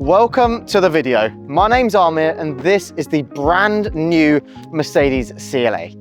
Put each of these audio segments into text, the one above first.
Welcome to the video. My name's Amir and this is the brand new Mercedes CLA.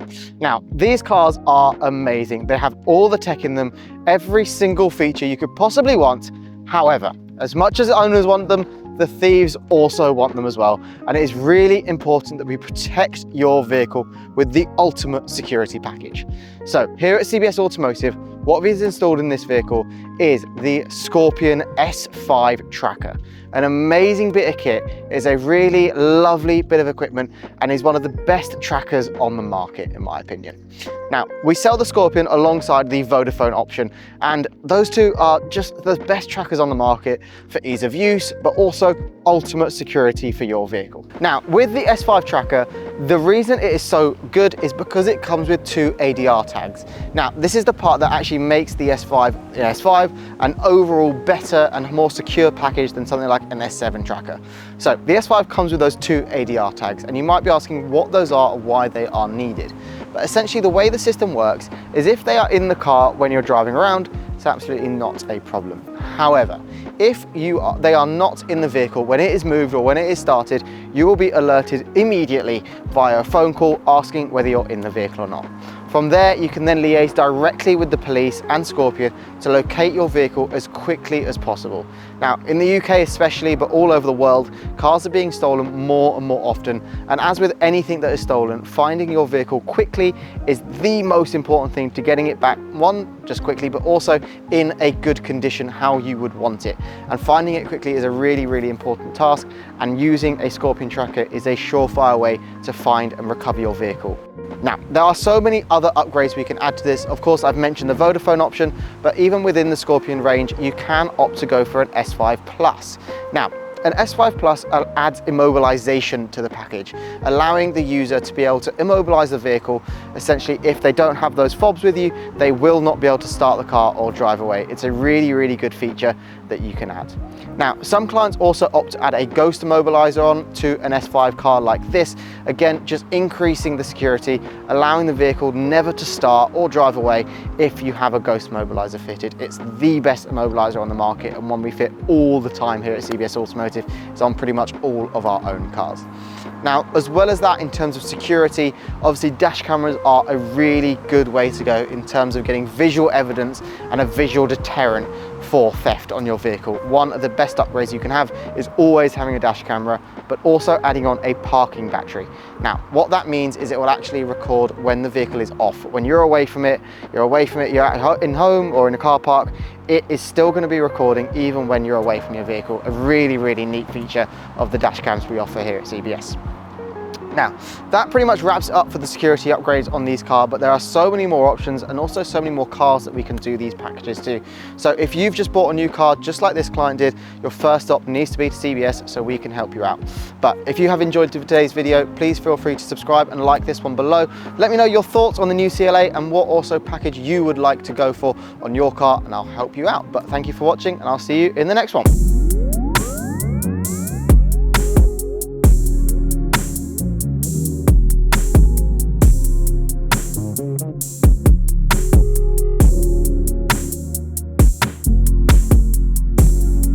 Now, these cars are amazing. They have all the tech in them, every single feature you could possibly want. However, as much as owners want them, the thieves also want them as well. And it is really important that we protect your vehicle with the ultimate security package. So here at CBS Automotive, what we've installed in this vehicle is the Scorpion S5 tracker. An amazing bit of kit. It's a really lovely bit of equipment and is one of the best trackers on the market, in my opinion. Now, we sell the Scorpion alongside the Vodafone option, and those two are just the best trackers on the market for ease of use, but also ultimate security for your vehicle. Now, with the S5 tracker, the reason it is so good is because it comes with two ADR tags. Now, this is the part that actually makes the S5 an overall better and more secure package than something like an S7 tracker. So the S5 comes with those two ADR tags, and you might be asking what those are and why they are needed. But essentially the way the system works is if they are in the car when you're driving around, it's absolutely not a problem. However, if they are not in the vehicle when it is moved or when it is started, you will be alerted immediately via a phone call asking whether you're in the vehicle or not. From there, you can then liaise directly with the police and Scorpion to locate your vehicle as quickly as possible. Now, in the UK especially, but all over the world, cars are being stolen more and more often. And as with anything that is stolen, finding your vehicle quickly is the most important thing to getting it back, one, just quickly, but also in a good condition, how you would want it. And finding it quickly is a really, really important task. And using a Scorpion tracker is a surefire way to find and recover your vehicle. Now, there are so many other upgrades we can add to this. Of course, I've mentioned the Vodafone option, but even within the Scorpion range, you can opt to go for an S5 Plus. Now, an S5 Plus adds immobilization to the package, allowing the user to be able to immobilize the vehicle. Essentially, if they don't have those fobs with you, they will not be able to start the car or drive away. It's a really, really good feature that you can add. Now, some clients also opt to add a ghost immobilizer on to an S5 car like this. Again, just increasing the security, allowing the vehicle never to start or drive away if you have a ghost immobilizer fitted. It's the best immobilizer on the market and one we fit all the time here at CBS Automotive. It's on pretty much all of our own cars. Now, as well as that, in terms of security, obviously dash cameras are a really good way to go in terms of getting visual evidence and a visual deterrent for theft on your vehicle. One of the best upgrades you can have is always having a dash camera, but also adding on a parking battery. Now, what that means is it will actually record when the vehicle is off. When you're away from it, you're in home or in a car park, it is still going to be recording even when you're away from your vehicle. A really, really neat feature of the dash cams we offer here at CBS. Now, that pretty much wraps it up for the security upgrades on these cars, but there are so many more options and also so many more cars that we can do these packages to. So if you've just bought a new car, just like this client did, your first stop needs to be to CBS so we can help you out. But if you have enjoyed today's video, please feel free to subscribe and like this one below. Let me know your thoughts on the new CLA and what also package you would like to go for on your car, and I'll help you out. But thank you for watching, and I'll see you in the next one.